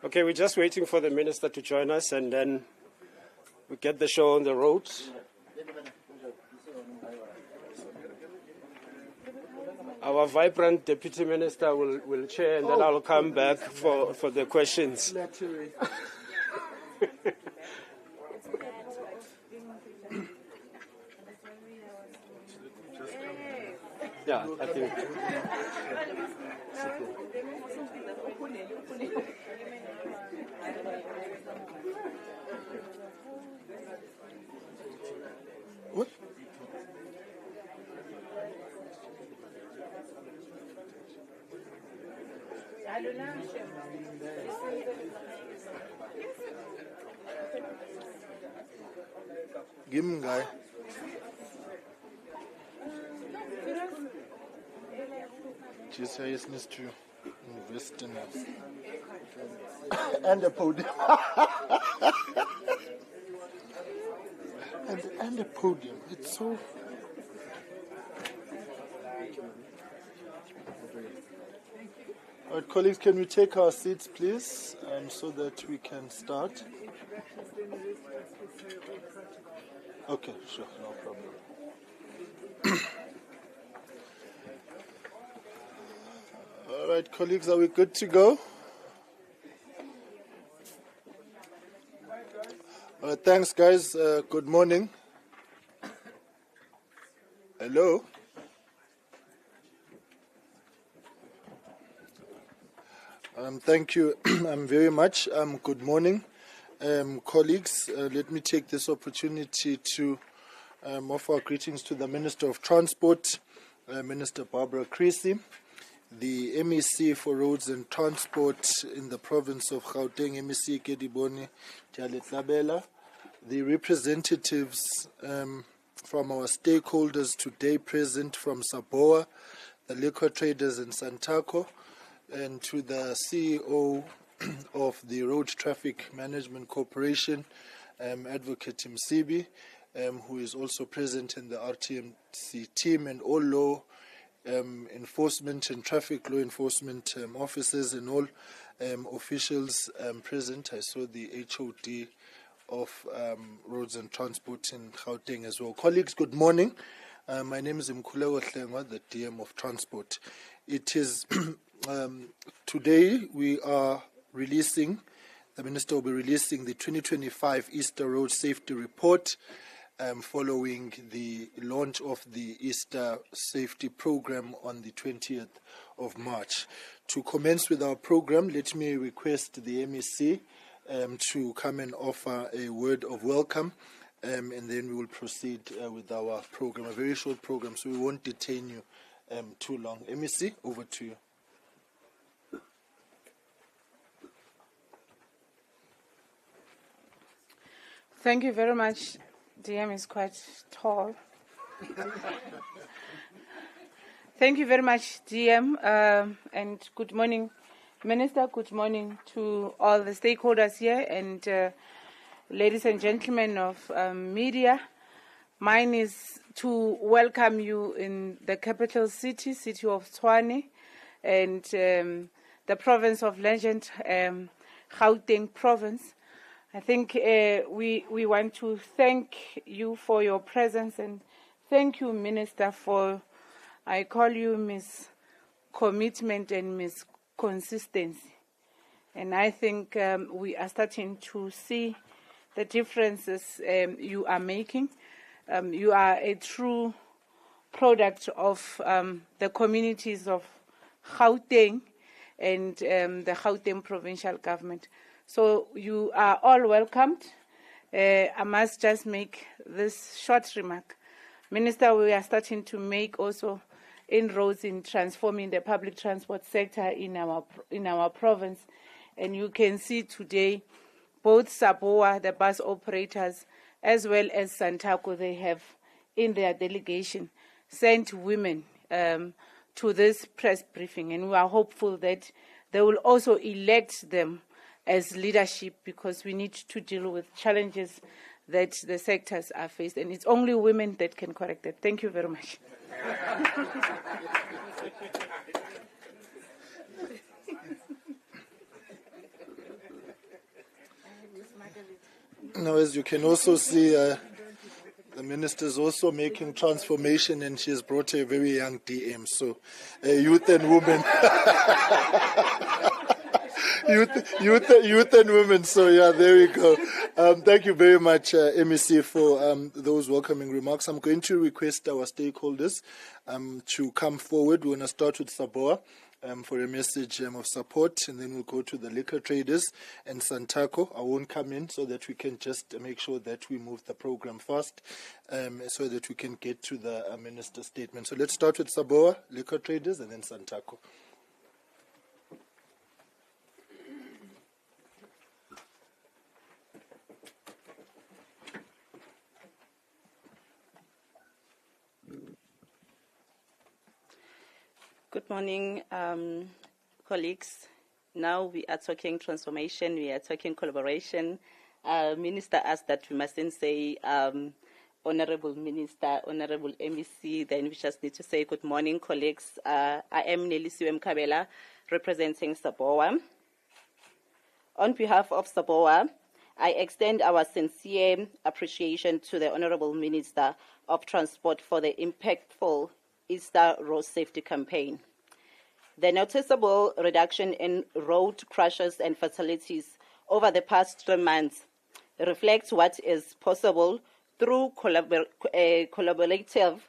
Okay, we're just waiting for the minister to join us, and then we get the show on the road. Our vibrant deputy minister will chair, and then I'll come back for the questions. Yeah, I think. What? Give him, guy. Jesus is to invest in us. And the podium. and the podium. It's so. All right, colleagues, can we take our seats, please, so that we can start? Okay, sure, no problem. All right, colleagues, are we good to go? All right, thanks, guys. Good morning. Hello. Thank you very much. Good morning, colleagues. Let me take this opportunity to offer our greetings to the Minister of Transport, Minister Barbara Creecy, the MEC for Roads and Transport in the province of Gauteng, MEC Kedibone Dialetlabela, the representatives from our stakeholders today present from Saboa, the liquor traders in Santaco, and to the CEO of the Road Traffic Management Corporation, Advocate Msibi, who is also present in the RTMC team, and all law enforcement and traffic law enforcement officers and all officials present. I saw the HOD of Roads and Transport in Gauteng as well. Colleagues, good morning. My name is Mkhuleko Hlengwa, the DM of Transport. It is today we are releasing, the Minister will be releasing the 2025 Easter Road Safety Report following the launch of the Easter Safety Program on the 20th of March. To commence with our program, let me request the MEC to come and offer a word of welcome, and then we will proceed with our program, a very short program, so we won't detain you too long. MEC, over to you. Thank you very much. DM is quite tall. Thank you very much, DM, and good morning, Minister. Good morning to all the stakeholders here, and ladies and gentlemen of media. Mine is to welcome you in the capital city of Tshwane, and the province of Legend, Gauteng province. I think we want to thank you for your presence, and thank you, Minister, for, I call you Miss Commitment and Miss Consistency. And I think we are starting to see the differences you are making. You are a true product of the communities of Gauteng and the Gauteng provincial government. So you are all welcomed. I must just make this short remark. Minister, we are starting to make also inroads in transforming the public transport sector in our province. And you can see today both Saboa, the bus operators, as well as Santaco, they have in their delegation sent women to this press briefing. And we are hopeful that they will also elect them as leadership, because we need to deal with challenges that the sectors are faced, and it's only women that can correct it. Thank you very much. Now, as you can also see, the minister is also making transformation, and she has brought a very young DM. So, youth and women, youth and women. So, yeah, there we go. Thank you very much, MEC, for those welcoming remarks. I'm going to request our stakeholders to come forward. We're going to start with Saboa. For a message of support, and then we'll go to the liquor traders and Santaco. I won't come in so that we can just make sure that we move the program fast so that we can get to the minister's statement. So let's start with Saboa, liquor traders, and then Santaco. Good morning, colleagues. Now we are talking transformation, we are talking collaboration. Minister asked that we mustn't say Honorable Minister, Honorable MEC, then we just need to say good morning, colleagues. I am Nelisiwe Mkhuleko, representing Saboa. On behalf of Saboa, I extend our sincere appreciation to the Honorable Minister of Transport for the impactful Easter Road Safety Campaign. The noticeable reduction in road crashes and fatalities over the past 3 months reflects what is possible through collaborative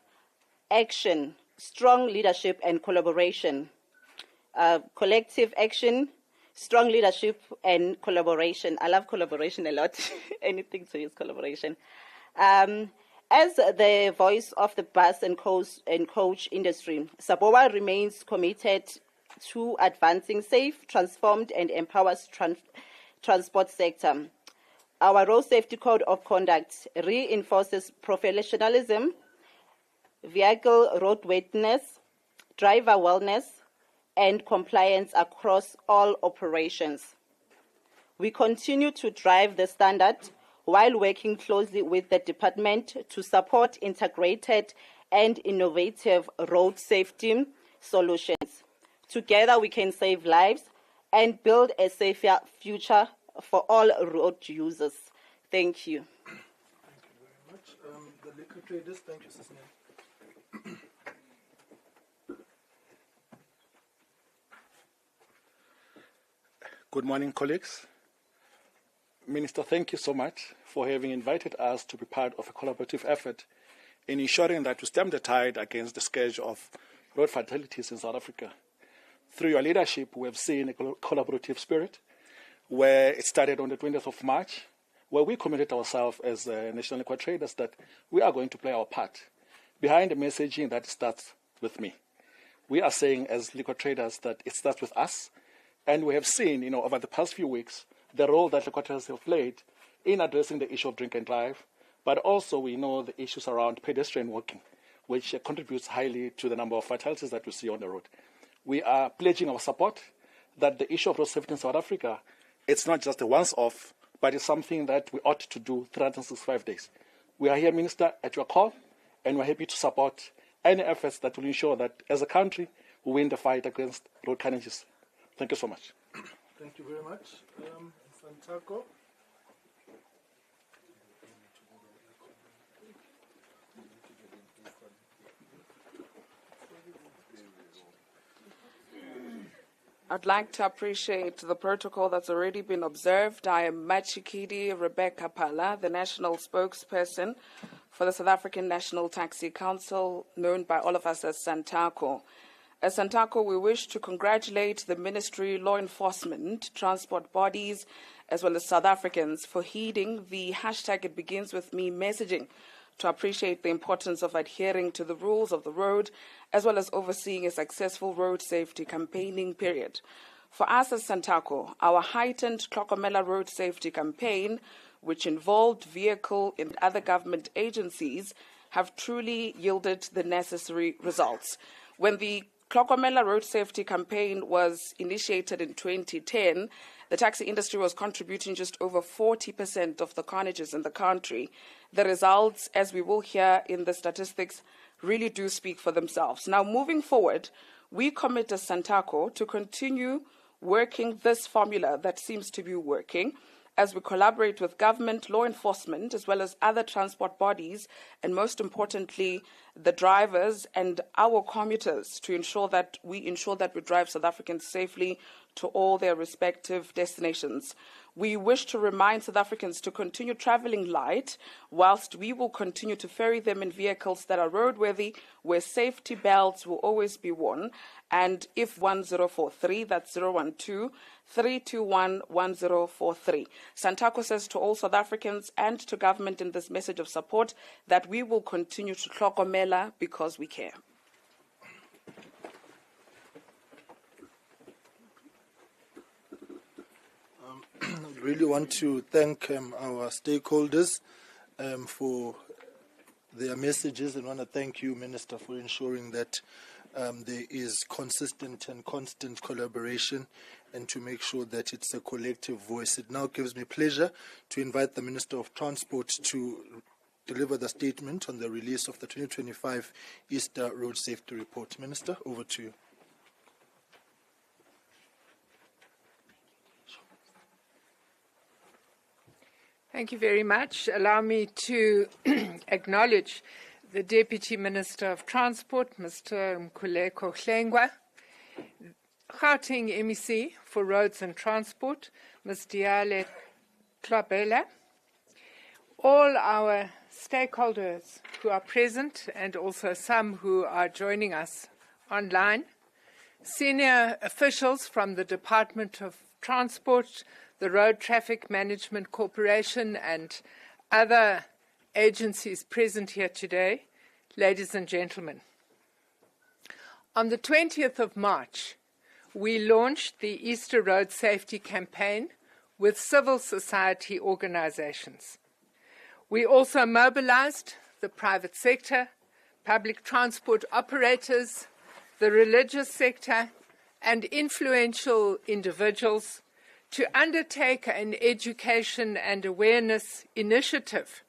action, strong leadership and collaboration. Collective action, strong leadership and collaboration. I love collaboration a lot. Anything to use collaboration. As the voice of the bus and coach industry, Saboa remains committed to advancing safe, transformed, and empowered transport sector. Our Road Safety Code of Conduct reinforces professionalism, vehicle roadworthiness, driver wellness, and compliance across all operations. We continue to drive the standard while working closely with the department to support integrated and innovative road safety solutions. Together we can save lives and build a safer future for all road users. Thank you. Thank you very much. The liquor traders, thank you, Sis Nell. Good morning, colleagues. Minister, thank you so much for having invited us to be part of a collaborative effort in ensuring that we stem the tide against the scourge of road fatalities in South Africa. Through your leadership, we have seen a collaborative spirit where it started on the 20th of March, where we committed ourselves as National Liquor Traders that we are going to play our part. Behind the messaging that starts with me, we are saying as liquor traders that it starts with us, and we have seen, over the past few weeks, the role that liquor traders have played in addressing the issue of drink and drive, but also we know the issues around pedestrian walking, which contributes highly to the number of fatalities that we see on the road. We are pledging our support that the issue of road safety in South Africa, it's not just a once-off, but it's something that we ought to do 365 days. We are here, Minister, at your call, and we're happy to support any efforts that will ensure that as a country, we win the fight against road carnages. Thank you so much. Thank you very much. Santaco. I'd like to appreciate the protocol that's already been observed. I am Machikidi Rebecca Pala, the national spokesperson for the South African National Taxi Council, known by all of us as Santaco. As Santaco, we wish to congratulate the ministry, law enforcement, transport bodies, as well as South Africans for heeding the #ItBeginsWithMe messaging to appreciate the importance of adhering to the rules of the road, as well as overseeing a successful road safety campaigning period. For us as Santaco, our heightened Clokomela road safety campaign, which involved vehicle and other government agencies, have truly yielded the necessary results. When the Clokomela road safety campaign was initiated in 2010, the taxi industry was contributing just over 40% of the carnages in the country. The results, as we will hear in the statistics, really do speak for themselves. Now, moving forward, we commit as Santaco to continue working this formula that seems to be working, as we collaborate with government, law enforcement, as well as other transport bodies, and most importantly, the drivers and our commuters to ensure that we drive South Africans safely to all their respective destinations. We wish to remind South Africans to continue travelling light, whilst we will continue to ferry them in vehicles that are roadworthy, where safety belts will always be worn. And if 1043, that's 012-321-1043. Santaco says to all South Africans and to government in this message of support that we will continue to hlokomela because we care. I really want to thank our stakeholders for their messages, and want to thank you, Minister, for ensuring that there is consistent and constant collaboration, and to make sure that it's a collective voice. It now gives me pleasure to invite the Minister of Transport to deliver the statement on the release of the 2025 Easter Road Safety Report. Minister, over to you. Thank you very much. Allow me to acknowledge the Deputy Minister of Transport, Mr. Mkhuleko Hlengwa, Gauteng MEC for Roads and Transport, Ms. Diale Tlabela, all our stakeholders who are present and also some who are joining us online, senior officials from the Department of Transport, the Road Traffic Management Corporation, and other agencies present here today, ladies and gentlemen. On the 20th of March, we launched the Easter Road Safety Campaign with civil society organizations. We also mobilized the private sector, public transport operators, the religious sector, and influential individuals to undertake an education and awareness initiative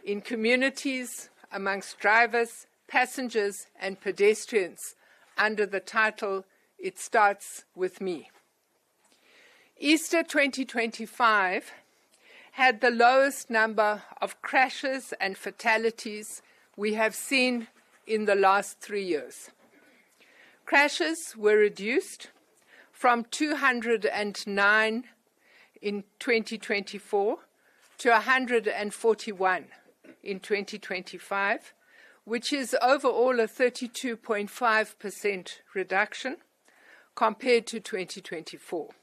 in communities amongst drivers, passengers, and pedestrians under the title, It Starts With Me. Easter 2025 had the lowest number of crashes and fatalities we have seen in the last 3 years. Crashes were reduced from 209 in 2024 to 141 in 2025, which is overall a 32.5% reduction compared to 2024.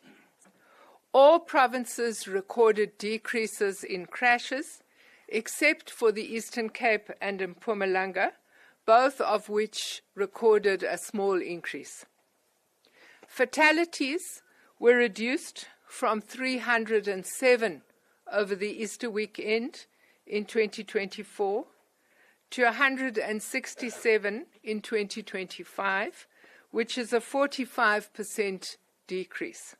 All provinces recorded decreases in crashes, except for the Eastern Cape and Mpumalanga, both of which recorded a small increase. Fatalities were reduced from 307 over the Easter weekend in 2024 to 167 in 2025, which is a 45% decrease.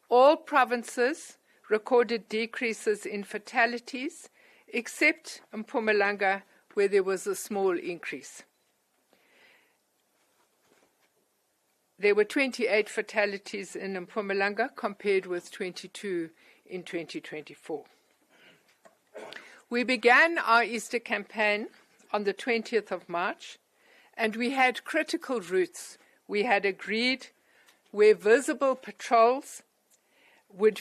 All provinces recorded decreases in fatalities, except Mpumalanga, where there was a small increase. There were 28 fatalities in Mpumalanga compared with 22 in 2024. We began our Easter campaign on the 20th of March, and we had critical routes we had agreed where visible patrols would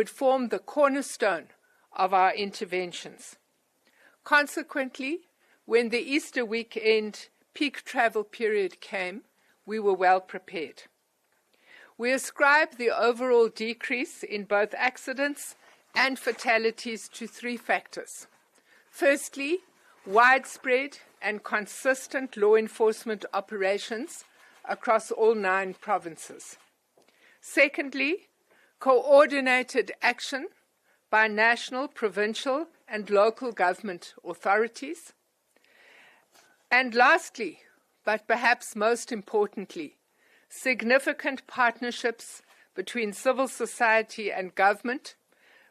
form the cornerstone of our interventions. Consequently, when the Easter weekend peak travel period came, we were well prepared. We ascribe the overall decrease in both accidents and fatalities to 3 factors. Firstly, widespread and consistent law enforcement operations across all 9 provinces. Secondly, coordinated action by national, provincial, and local government authorities. And lastly, but perhaps most importantly, significant partnerships between civil society and government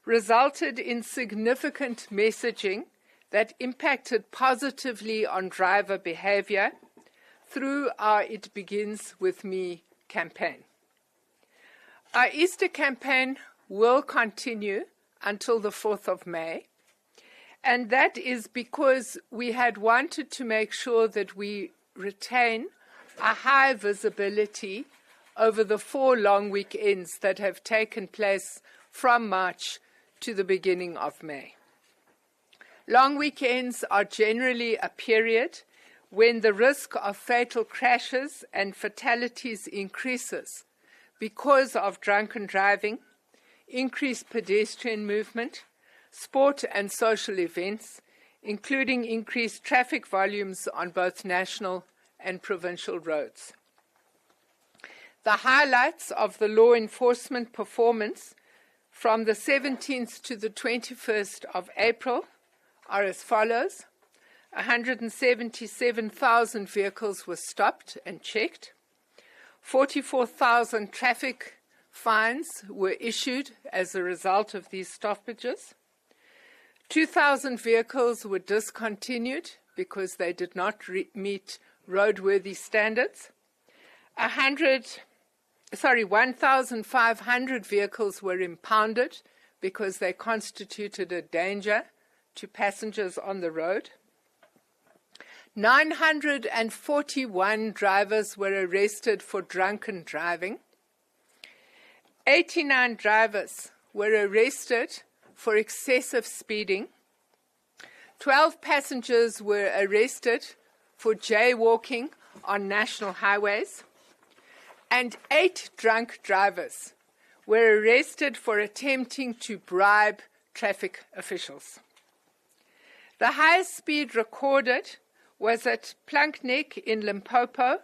resulted in significant messaging that impacted positively on driver behavior through our It Begins With Me campaign. Our Easter campaign will continue until the 4th of May. And that is because we had wanted to make sure that we retain a high visibility over the 4 long weekends that have taken place from March to the beginning of May. Long weekends are generally a period when the risk of fatal crashes and fatalities increases because of drunken driving, increased pedestrian movement, sport and social events, including increased traffic volumes on both national and provincial roads. The highlights of the law enforcement performance from the 17th to the 21st of April are as follows. 177,000 vehicles were stopped and checked. 44,000 traffic fines were issued as a result of these stoppages. 2,000 vehicles were discontinued because they did not meet roadworthy standards. 1,500 vehicles were impounded because they constituted a danger to passengers on the road. 941 drivers were arrested for drunken driving. 89 drivers were arrested for excessive speeding. 12 passengers were arrested for jaywalking on national highways. And 8 drunk drivers were arrested for attempting to bribe traffic officials. The highest speed recorded was at Plunkneck in Limpopo,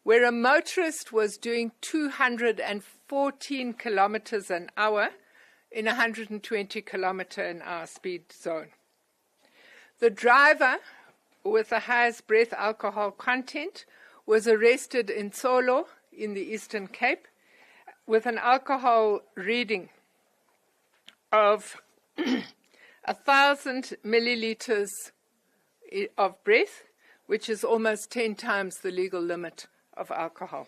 where a motorist was doing 214 kilometers an hour in a 120 kilometer an hour speed zone. The driver with the highest breath alcohol content was arrested in Tsolo in the Eastern Cape with an alcohol reading of 1,000 milliliters of breath, which is almost 10 times the legal limit of alcohol.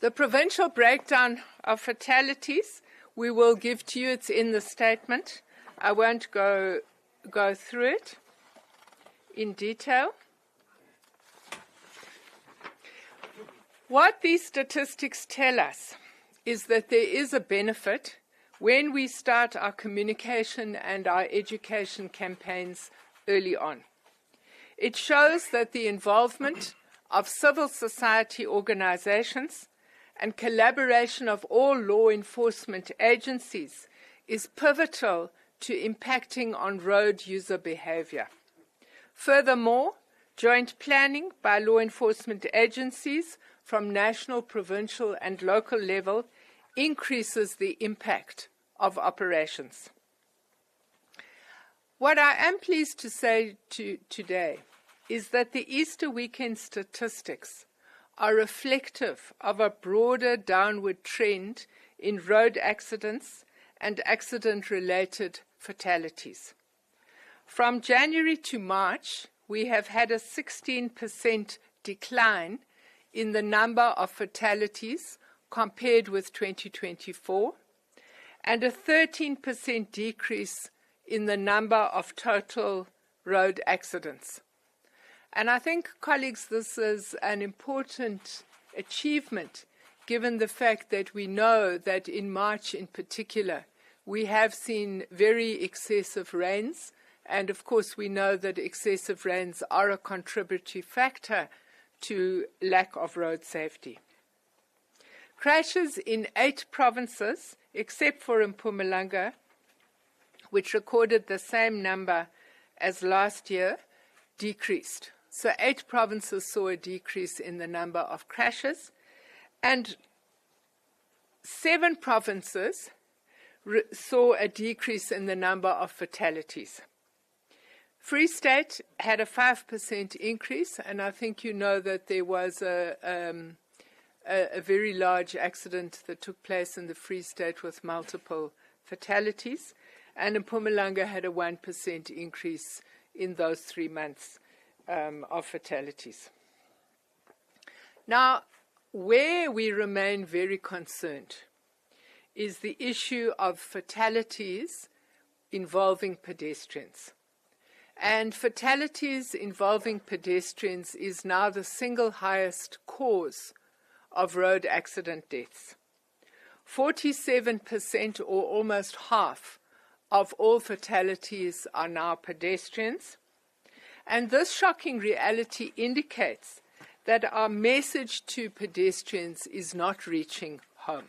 The provincial breakdown of fatalities we will give to you. It's in the statement. I won't go through it in detail. What these statistics tell us is that there is a benefit when we start our communication and our education campaigns early on. It shows that the involvement of civil society organizations and collaboration of all law enforcement agencies is pivotal to impacting on road user behavior. Furthermore, joint planning by law enforcement agencies from national, provincial, and local level increases the impact of operations. What I am pleased to say today is that the Easter weekend statistics are reflective of a broader downward trend in road accidents and accident-related fatalities. From January to March, we have had a 16% decline in the number of fatalities compared with 2024, and a 13% decrease in the number of total road accidents. And I think, colleagues, this is an important achievement, given the fact that we know that in March in particular, we have seen very excessive rains, and of course we know that excessive rains are a contributory factor to lack of road safety. Crashes in 8 provinces, except for Mpumalanga, which recorded the same number as last year, decreased. So 8 provinces saw a decrease in the number of crashes, and 7 provinces saw a decrease in the number of fatalities. Free State had a 5% increase, and I think you know that there was a very large accident that took place in the Free State with multiple fatalities, and Mpumalanga had a 1% increase in those 3 months of fatalities. Now, where we remain very concerned is the issue of fatalities involving pedestrians. And fatalities involving pedestrians is now the single highest cause of road accident deaths. 47%, or almost half, of all fatalities are now pedestrians. And this shocking reality indicates that our message to pedestrians is not reaching home.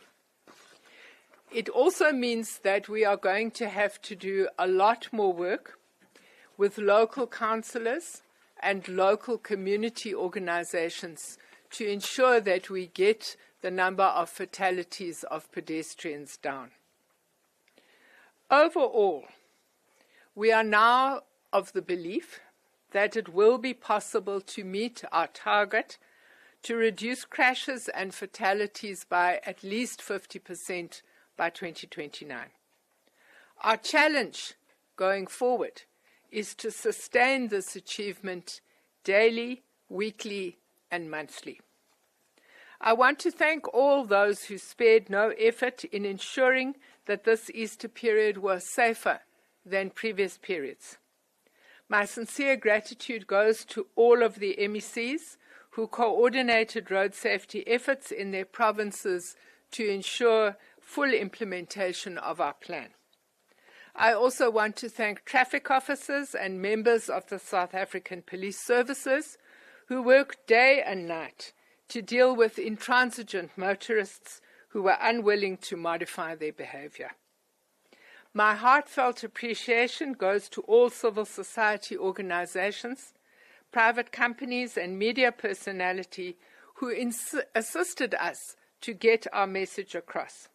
It also means that we are going to have to do a lot more work with local councillors and local community organizations to ensure that we get the number of fatalities of pedestrians down. Overall, we are now of the belief that it will be possible to meet our target to reduce crashes and fatalities by at least 50% by 2029. Our challenge going forward is to sustain this achievement daily, weekly, and monthly. I want to thank all those who spared no effort in ensuring that this Easter period was safer than previous periods. My sincere gratitude goes to all of the MECs who coordinated road safety efforts in their provinces to ensure full implementation of our plan. I also want to thank traffic officers and members of the South African Police Services who worked day and night to deal with intransigent motorists who were unwilling to modify their behavior. My heartfelt appreciation goes to all civil society organizations, private companies, and media personality who assisted us to get our message across.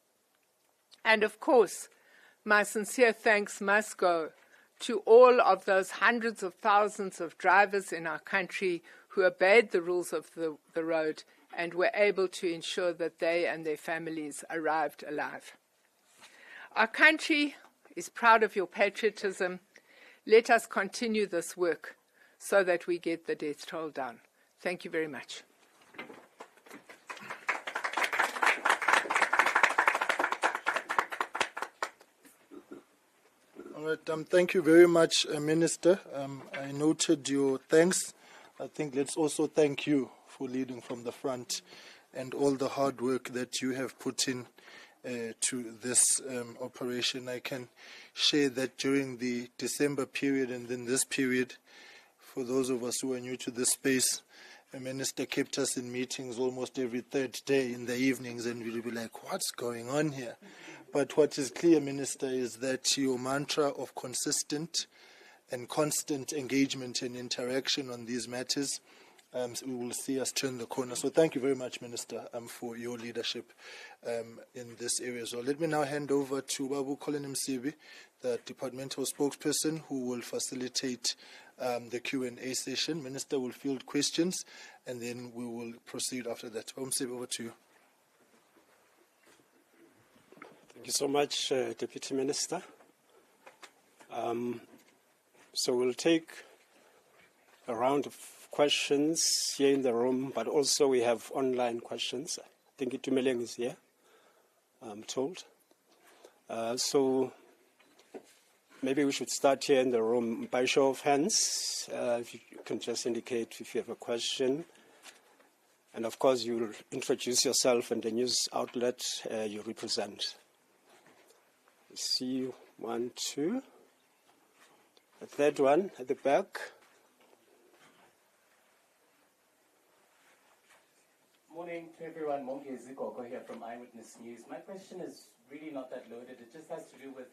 And of course, my sincere thanks must go to all of those hundreds of thousands of drivers in our country who obeyed the rules of the road and were able to ensure that they and their families arrived alive. Our country is proud of your patriotism. Let us continue this work so that we get the death toll down. Thank you very much. All right, thank you very much, Minister. I noted your thanks. I think let's also thank you for leading from the front and all the hard work that you have put in to this operation. I can share that during the December period and then this period, for those of us who are new to this space, the Minister kept us in meetings almost every third day in the evenings, and we'd be like, what's going on here? But what is clear, Minister, is that your mantra of consistent and constant engagement and interaction on these matters, we will see us turn the corner. So thank you very much, Minister, for your leadership in this area as well. Let me now hand over to Babu Colin Msibi, the departmental spokesperson, who will facilitate the Q&A session. Minister will field questions, and then we will proceed after that. Babu Msibi, over to you. Thank you so much, Deputy Minister. So we'll take a round of questions here in the room, but also we have online questions. I think Itumeleng is here, I'm told. So maybe we should start here in the room by show of hands. If you can just indicate if you have a question. And of course, you'll introduce yourself and the news outlet you represent. I see one, two. The third one at the back. Morning to everyone. Mkhuleko here from Eyewitness News. My question is really not that loaded. It just has to do with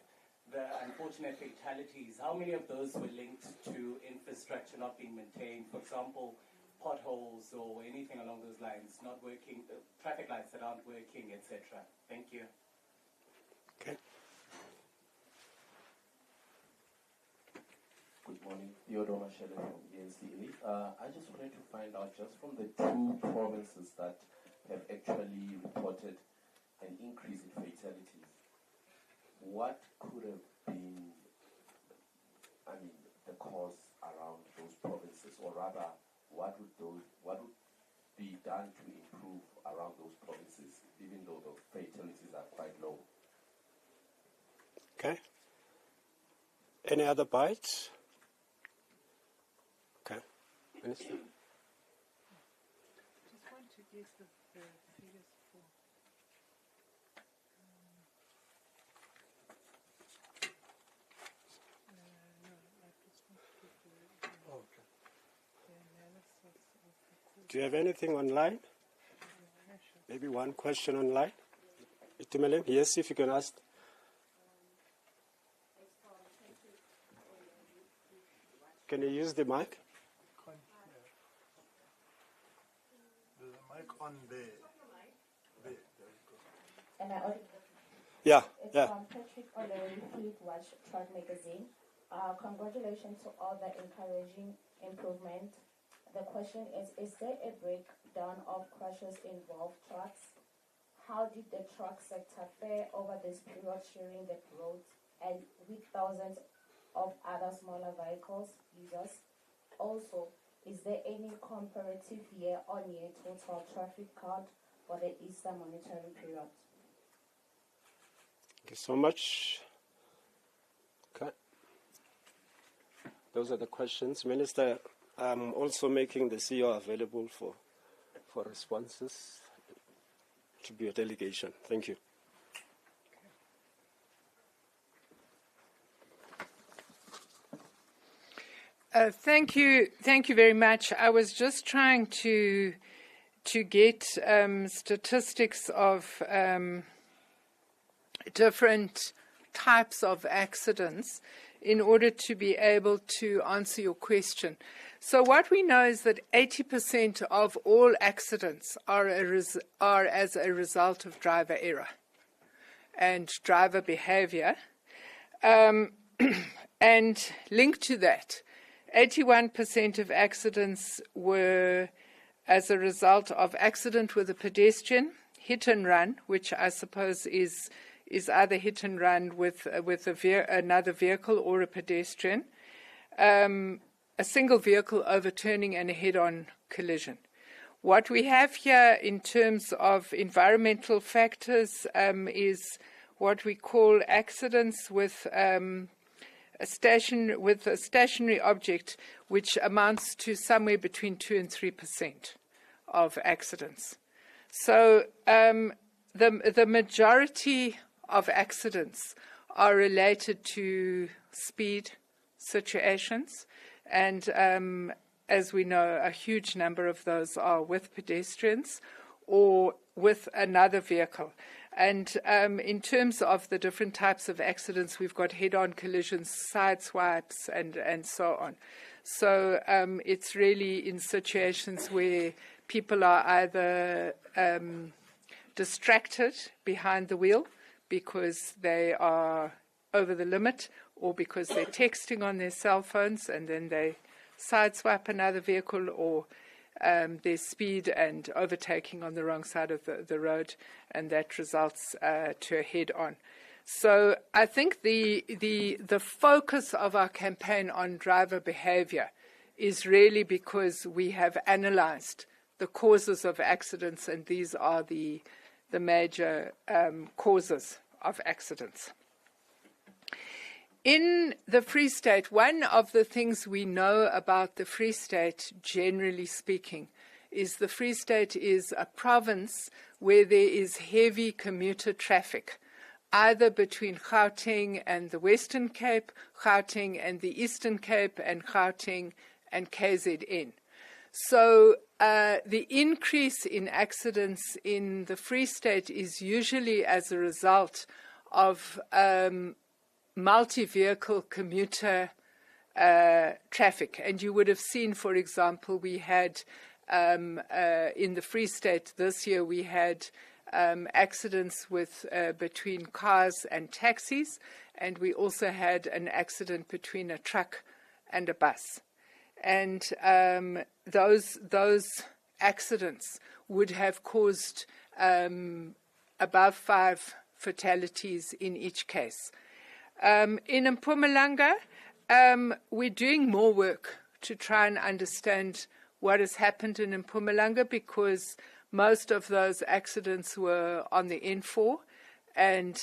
the unfortunate fatalities. How many of those were linked to infrastructure not being maintained? For example, potholes or anything along those lines, not working, traffic lights that aren't working, etc. Thank you. Okay. Good morning, Theodore Mashele from ENCA. I just wanted to find out, just from the two provinces that have actually reported an increase in fatalities, what could have been, the cause around those provinces, or rather, what would be done to improve around those provinces, even though the fatalities are quite low? Okay. Any other bites? Okay. Minister? Just want to get the figures for. No, I just want to get the analysis of the Do you have anything online? Maybe one question online? Itumeleng, yes, if you can ask. Can you use the mic? There's a mic on there. There you go. And I Yeah, It's yeah. from Patrick O'Leary, Fleet Watch Truck Magazine. Congratulations to all the encouraging improvement. The question is there a breakdown of crashes involved trucks? How did the truck sector fare over this period sharing the roads and with thousands of other smaller vehicles users? Also, is there any comparative year-on-year total traffic count for the Easter monitoring period? Thank you so much. Okay. Those are the questions. Minister, I'm also making the CEO available for responses to be a delegation. Thank you. Thank you very much. I was just trying to get statistics of different types of accidents in order to be able to answer your question. So what we know is that 80% of all accidents are as a result of driver error and driver behavior. And linked to that, 81% of accidents were as a result of accident with a pedestrian, hit and run, which I suppose is either hit and run with another vehicle or a pedestrian, a single vehicle overturning, and a head-on collision. What we have here in terms of environmental factors is what we call accidents with a stationary object, which amounts to somewhere between 2 and 3% of accidents. So the majority of accidents are related to speed situations, and as we know, a huge number of those are with pedestrians or with another vehicle. And in terms of the different types of accidents, we've got head-on collisions, side swipes, and so on. So it's really in situations where people are either distracted behind the wheel because they are over the limit, or because they're texting on their cell phones and then they sideswipe another vehicle, or their speed and overtaking on the wrong side of the road, and that results to a head-on. So I think the focus of our campaign on driver behavior is really because we have analyzed the causes of accidents, and these are the major causes of accidents. In the Free State, one of the things we know about the Free State, generally speaking, is the Free State is a province where there is heavy commuter traffic, either between Gauteng and the Western Cape, Gauteng and the Eastern Cape, and Gauteng and KZN. So the increase in accidents in the Free State is usually as a result of multi-vehicle commuter traffic. And you would have seen, for example, we had in the Free State this year, we had accidents with between cars and taxis, and we also had an accident between a truck and a bus. And those accidents would have caused above 5 fatalities in each case. In Mpumalanga, we're doing more work to try and understand what has happened in Mpumalanga, because most of those accidents were on the N4, and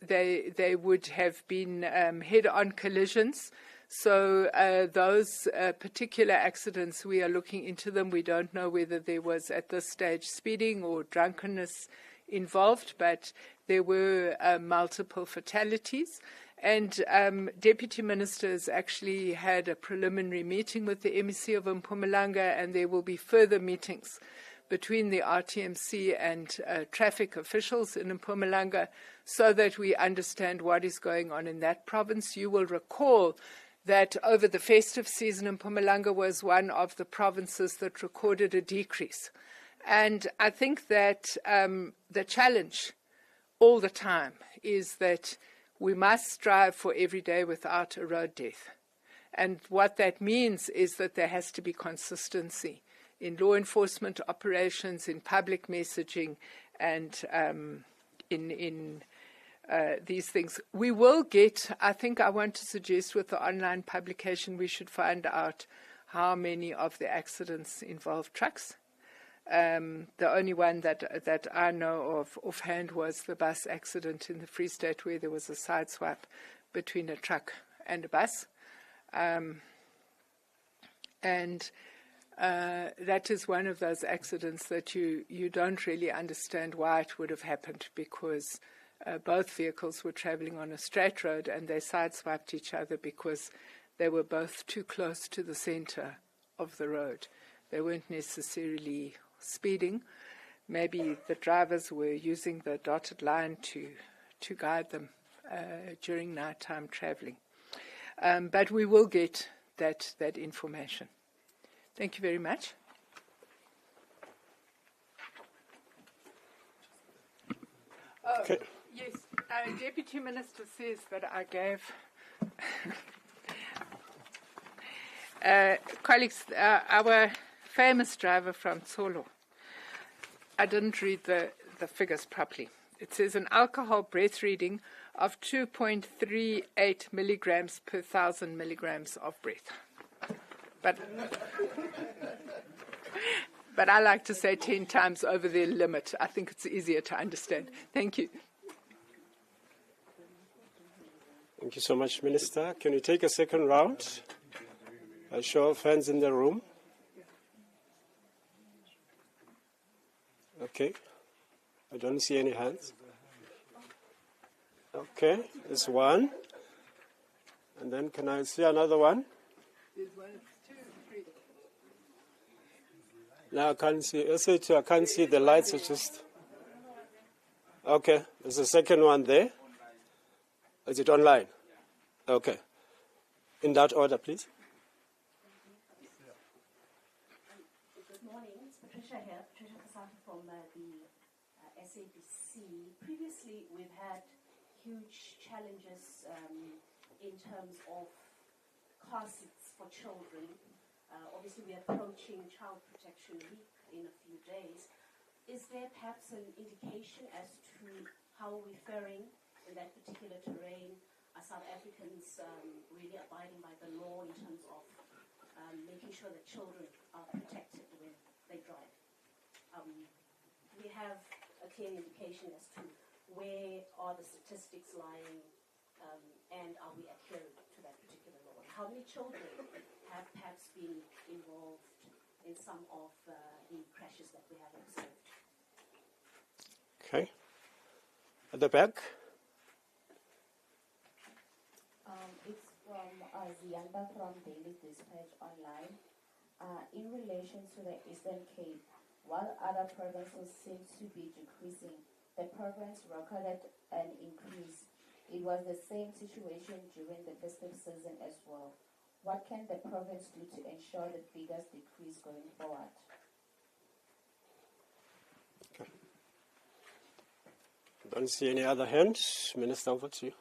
they would have been head-on collisions. So those particular accidents, we are looking into them. We don't know whether there was at this stage speeding or drunkenness involved, but there were multiple fatalities. And Deputy Ministers actually had a preliminary meeting with the MEC of Mpumalanga, and there will be further meetings between the RTMC and traffic officials in Mpumalanga so that we understand what is going on in that province. You will recall that over the festive season, Mpumalanga was one of the provinces that recorded a decrease. And I think that the challenge all the time is that we must strive for every day without a road death. And what that means is that there has to be consistency in law enforcement operations, in public messaging, and in these things. We will get, I think I want to suggest with the online publication, we should find out how many of the accidents involve trucks. The only one that I know of offhand was the bus accident in the Free State, where there was a sideswipe between a truck and a bus. That is one of those accidents that you don't really understand why it would have happened, because both vehicles were traveling on a straight road and they sideswiped each other because they were both too close to the center of the road. They weren't necessarily speeding. Maybe the drivers were using the dotted line to guide them during nighttime traveling. But we will get that information. Thank you very much. Okay. Yes, Deputy Minister says that I gave colleagues, our famous driver from Tsolo. I didn't read the figures properly. It says an alcohol breath reading of 2.38 milligrams per 1,000 milligrams of breath. But I like to say 10 times over the limit. I think it's easier to understand. Thank you. Thank you so much, Minister. Can you take a second round? A show of hands in the room. Okay. I don't see any hands. Okay, there's one. And then can I see another one? There's 1, 2, 3. No, I can't see. I can't see. The lights are just... Okay, there's a second one there. Is it online? Okay. In that order, please. Good morning. It's Patricia here, Patricia Kasata from the SABC. Previously, we've had huge challenges in terms of car seats for children. Obviously, we're approaching Child Protection Week in a few days. Is there perhaps an indication as to how we're faring in that particular terrain? Are South Africans really abiding by the law in terms of making sure that children are protected when they drive? We have a clear indication as to where are the statistics lying, and are we adhering to that particular law? How many children have perhaps been involved in some of the crashes that we have observed? Okay. At the back. It's from Zianda from Daily Dispatch Online. In relation to the Eastern Cape, while other provinces seem to be decreasing, the province recorded an increase. It was the same situation during the festive season as well. What can the province do to ensure that figures decrease going forward? Okay. Don't see any other hands. Minister, over to you.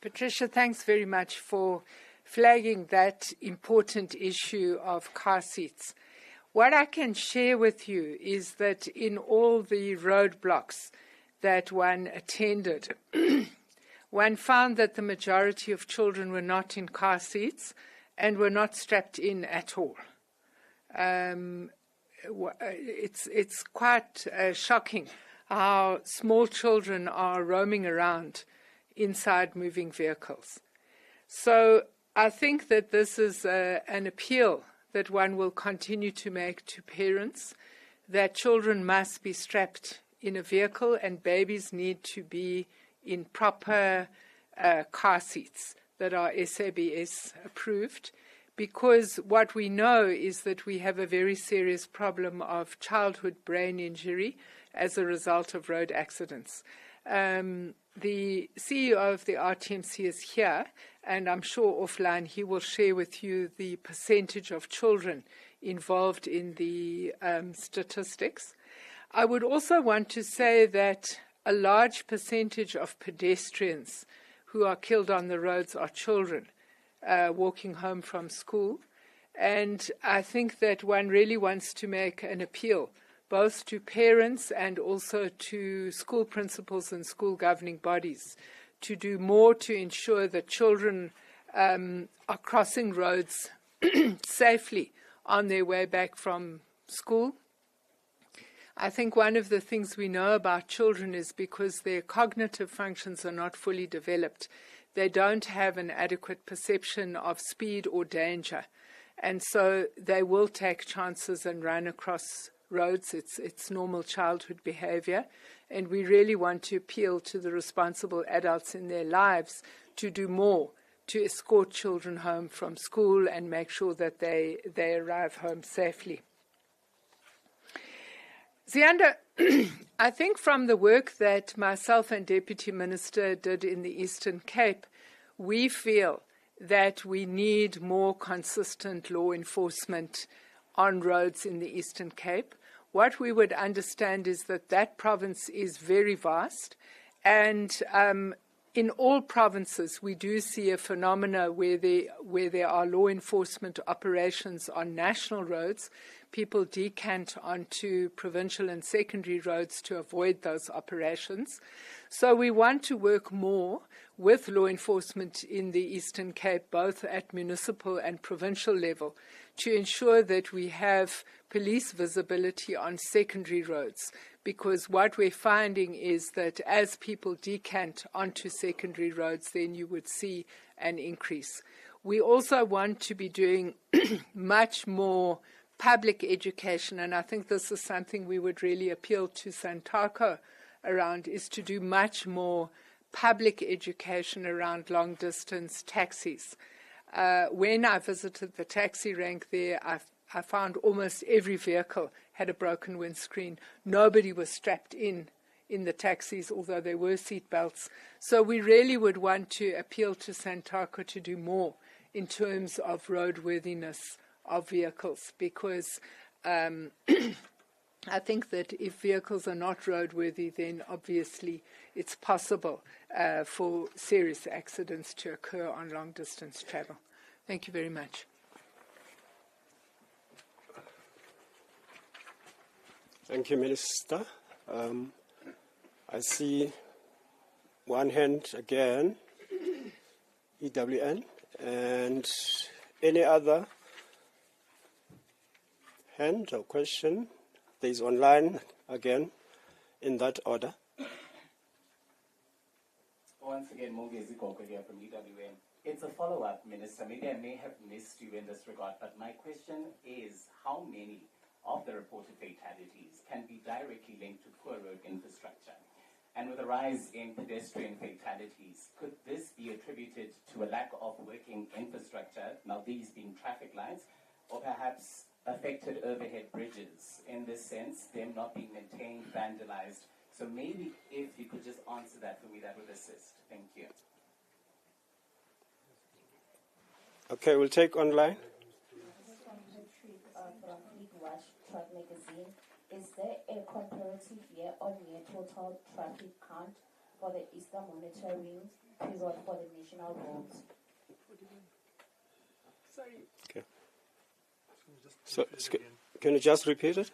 Patricia, thanks very much for flagging that important issue of car seats. What I can share with you is that in all the roadblocks that one attended, one found that the majority of children were not in car seats and were not strapped in at all. It's quite shocking how small children are roaming around inside moving vehicles. So I think that this is an appeal that one will continue to make to parents, that children must be strapped in a vehicle and babies need to be in proper car seats that are SABS approved, because what we know is that we have a very serious problem of childhood brain injury as a result of road accidents. The CEO of the RTMC is here, and I'm sure offline he will share with you the percentage of children involved in the statistics. I would also want to say that a large percentage of pedestrians who are killed on the roads are children walking home from school. And I think that one really wants to make an appeal both to parents and also to school principals and school governing bodies to do more to ensure that children are crossing roads safely on their way back from school. I think one of the things we know about children is because their cognitive functions are not fully developed, they don't have an adequate perception of speed or danger. And so they will take chances and run across roads. It's normal childhood behavior. And we really want to appeal to the responsible adults in their lives to do more to escort children home from school and make sure that they arrive home safely. Zianda, I think from the work that myself and Deputy Minister did in the Eastern Cape, we feel that we need more consistent law enforcement on roads in the Eastern Cape. What we would understand is that that province is very vast, and in all provinces we do see a phenomena where there are law enforcement operations on national roads. People decant onto provincial and secondary roads to avoid those operations. So we want to work more with law enforcement in the Eastern Cape, both at municipal and provincial level, to ensure that we have police visibility on secondary roads. Because what we're finding is that as people decant onto secondary roads, then you would see an increase. We also want to be doing much more public education, and I think this is something we would really appeal to Santaco around, is to do much more public education around long-distance taxis. When I visited the taxi rank there, I found almost every vehicle had a broken windscreen. Nobody was strapped in the taxis, although there were seat belts. So we really would want to appeal to Santaco to do more in terms of roadworthiness of vehicles, because I think that if vehicles are not roadworthy, then obviously it's possible for serious accidents to occur on long-distance travel. Thank you very much. Thank you, Minister. I see one hand again, EWN, and any other hand or question? There is online again, in that order. Once again, Mkhuleko here from EWN. It's a follow-up, Minister. Maybe I may have missed you in this regard, but my question is how many of the reported fatalities can be directly linked to poor road infrastructure? And with the rise in pedestrian fatalities, could this be attributed to a lack of working infrastructure, now these being traffic lights, or perhaps affected overhead bridges, in this sense, them not being maintained, vandalized? So maybe if you could just answer that for me, that would assist. Thank you. Okay, we'll take online. From Hlengwa Truck Magazine, is there a comparative year-on-year total traffic count for the Easter monitoring period for the national roads? Sorry. Okay. So, can you just repeat it?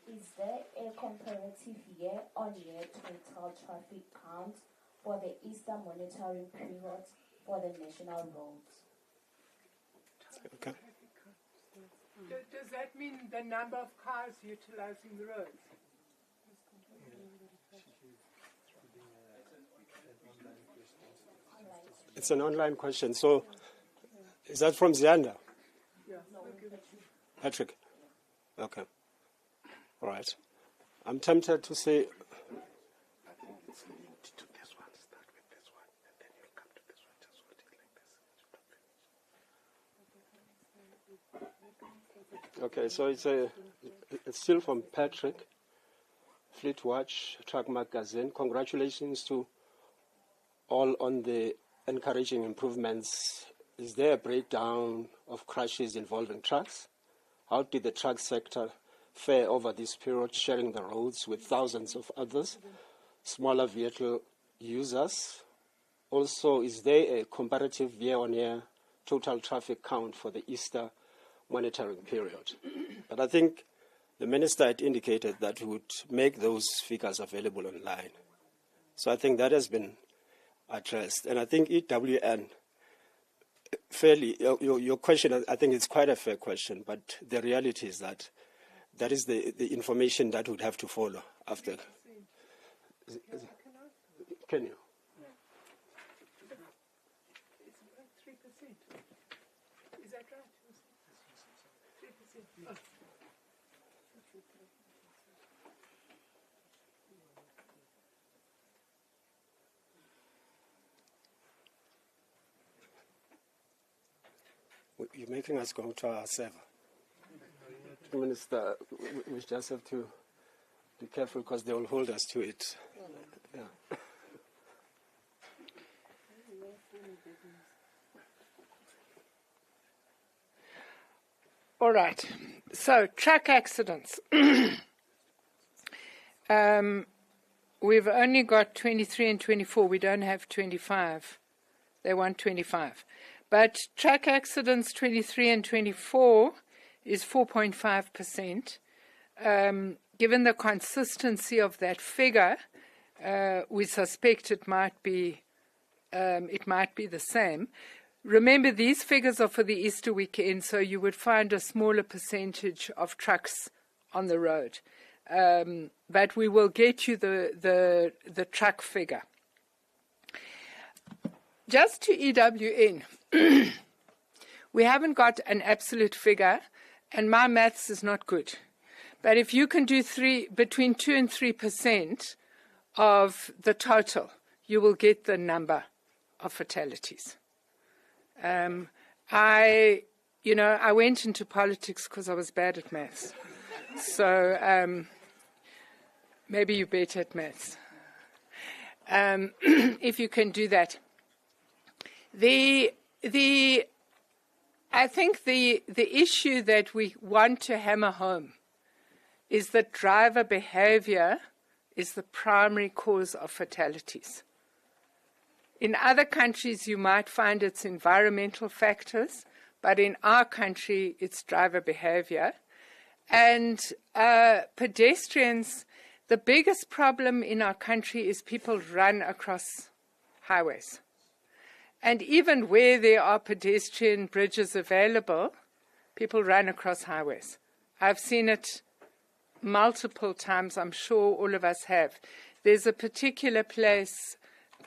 Is there a comparative year-on-year total traffic count for the Easter monitoring period for the national roads? Okay. Does Does that mean the number of cars utilizing the roads? It's an online question. So, is that from Zianda? Yeah. Patrick? Okay. All right. I'm tempted to say... I think it's linked to this one. Start with this one, and then you'll come to this one. Just hold it like this. Okay, so it's still from Patrick. Fleet Watch, Truck Magazine. Congratulations to all on the encouraging improvements. Is there a breakdown of crashes involving trucks? How did the truck sector fare over this period, sharing the roads with thousands of others, smaller vehicle users? Also, is there a comparative year-on-year total traffic count for the Easter monitoring period? But I think the Minister had indicated that he would make those figures available online. So I think that has been addressed. And I think EWN, fairly, your question, I think it's quite a fair question, but the reality is that that is the information that would have to follow after. Can you? It's about 3%. Is that right? 3%. Oh. You're making us go to our server. Minister, we just have to be careful because they will hold us to it. Yeah. All right. So, truck accidents. We've only got 23 and 24. We don't have 25. They want 25. But truck accidents 23 and 24 is 4.5%. Given the consistency of that figure, we suspect it might be the same. Remember, these figures are for the Easter weekend, so you would find a smaller percentage of trucks on the road. But we will get you the truck figure. Just to EWN, we haven't got an absolute figure, and my maths is not good. But if you can do between 2 and 3% of the total, you will get the number of fatalities. I went into politics because I was bad at maths. So maybe you're better at maths. If you can do that. I think the issue that we want to hammer home is that driver behavior is the primary cause of fatalities. In other countries, you might find it's environmental factors, but in our country, it's driver behavior. And pedestrians, the biggest problem in our country is people run across highways. And even where there are pedestrian bridges available, people run across highways. I've seen it multiple times. I'm sure all of us have. There's a particular place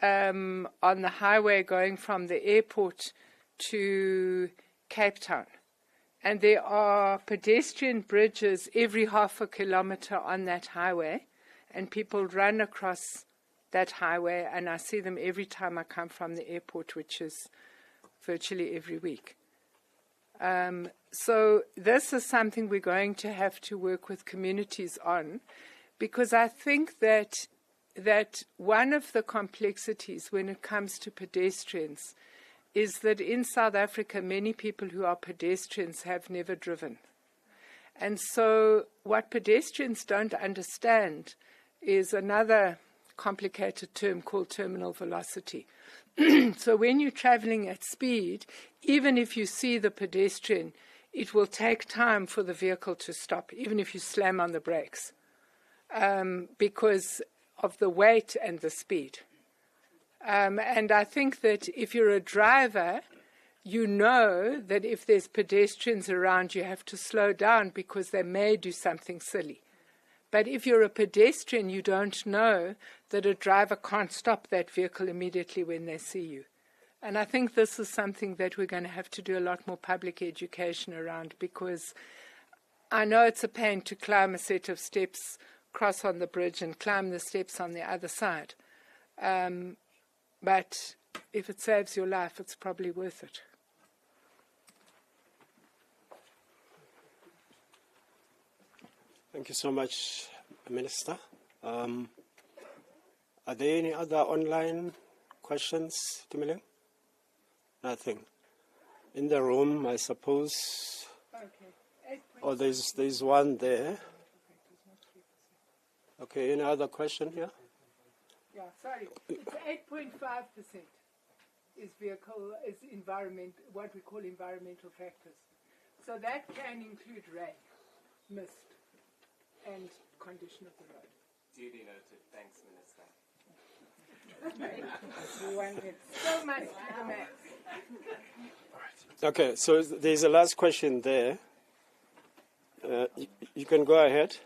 on the highway going from the airport to Cape Town. And there are pedestrian bridges every half a kilometer on that highway. And people run across that highway, and I see them every time I come from the airport, which is virtually every week. So this is something we're going to have to work with communities on, because I think that one of the complexities when it comes to pedestrians is that in South Africa, many people who are pedestrians have never driven. And so what pedestrians don't understand is another complicated term called terminal velocity. So when you're traveling at speed, even if you see the pedestrian, it will take time for the vehicle to stop, even if you slam on the brakes, because of the weight and the speed. And I think that if you're a driver, you know that if there's pedestrians around, you have to slow down because they may do something silly. But if you're a pedestrian, you don't know that a driver can't stop that vehicle immediately when they see you. And I think this is something that we're going to have to do a lot more public education around, because I know it's a pain to climb a set of steps, cross on the bridge, and climb the steps on the other side. But if it saves your life, it's probably worth it. Thank you so much, Minister. Are there any other online questions, Timiling? Nothing. In the room, I suppose. Okay. Oh, there's one there. Okay, any other question here? Yeah, sorry. It's 8.5% is environment, what we call environmental factors. So that can include rain, mist, and condition of the road. Duly noted. Thanks, Minister. We wanted so much to the max. Okay, so there's a last question there. You can go ahead. Is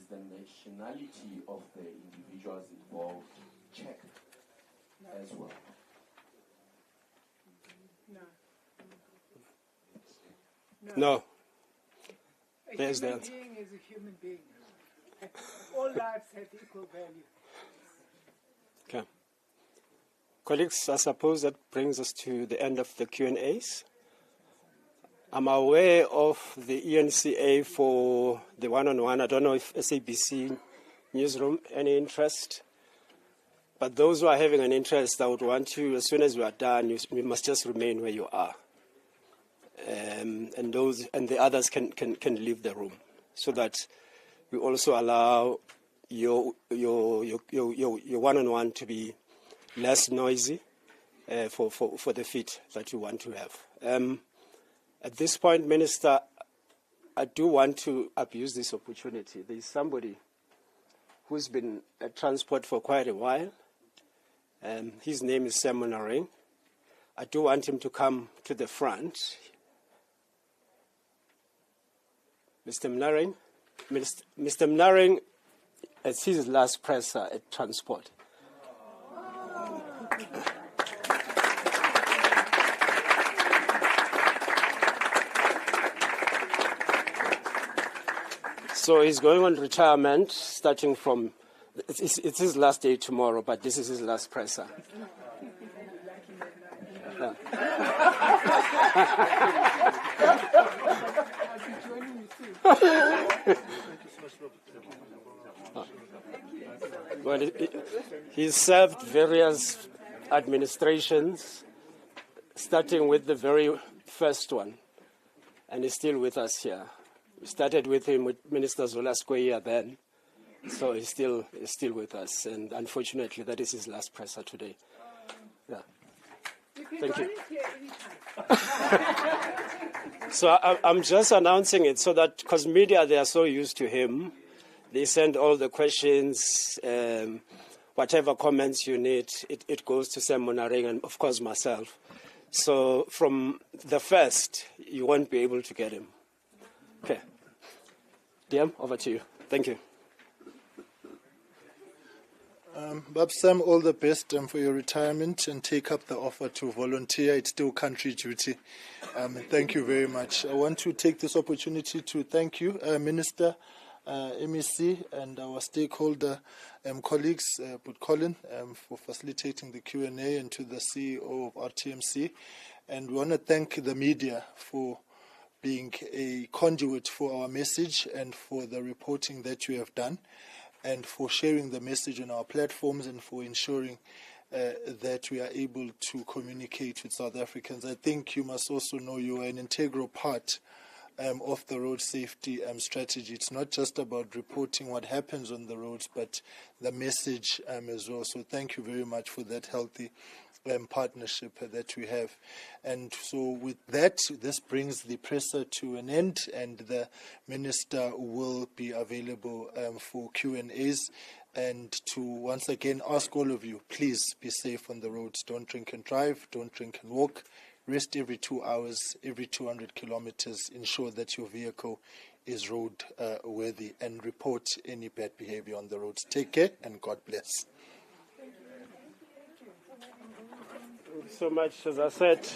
the nationality of the individuals involved checked as well? No. A There's the human answer. being is a human being. All lives have equal value. Okay. Colleagues, I suppose that brings us to the end of the Q&As. I'm aware of the ENCA for the one-on-one. I don't know if SABC Newsroom, any interest? But those who are having an interest, I would want to, as soon as we are done, you must just remain where you are. And the others can leave the room, so that we also allow your one-on-one to be less noisy for the fit that you want to have. At this point, Minister, I do want to abuse this opportunity. There is somebody who's been at transport for quite a while. His name is Sam Mkhuleko. I do want him to come to the front. Mr. Mkhuleko, Mr. Mkhuleko, it's his last presser at transport. So he's going on retirement, starting from, it's his last day tomorrow, but this is his last presser. Yeah. Well, he's served various administrations, starting with the very first one, and he's still with us here. We started with him with Minister Zola Square then, so he's still with us, and unfortunately that is his last presser today. Yeah. Thank you. So I'm just announcing it so that, because media, they are so used to him, they send all the questions, whatever comments you need, it goes to Sam Mkhuleko and of course myself. So from the first, you won't be able to get him. Okay. DM, over to you. Thank you. Bab Sam, all the best for your retirement, and take up the offer to volunteer. It's still country duty. Thank you very much. I want to take this opportunity to thank you, Minister, MEC, and our stakeholder colleagues, but Colin, for facilitating the Q&A, and to the CEO of RTMC. And we want to thank the media for being a conduit for our message and for the reporting that you have done, and for sharing the message on our platforms, and for ensuring that we are able to communicate with South Africans. I think you must also know you are an integral part of the road safety strategy. It's not just about reporting what happens on the roads, but the message as well. So thank you very much for that healthy partnership that we have. And so with that, this brings the presser to an end, and the Minister will be available for Q&As, and to once again ask all of you, please be safe on the roads. Don't drink and drive, don't drink and walk. Rest every 2 hours, every 200 kilometers. Ensure that your vehicle is road worthy, and report any bad behavior on the roads. Take care, and God bless. So much, as I said.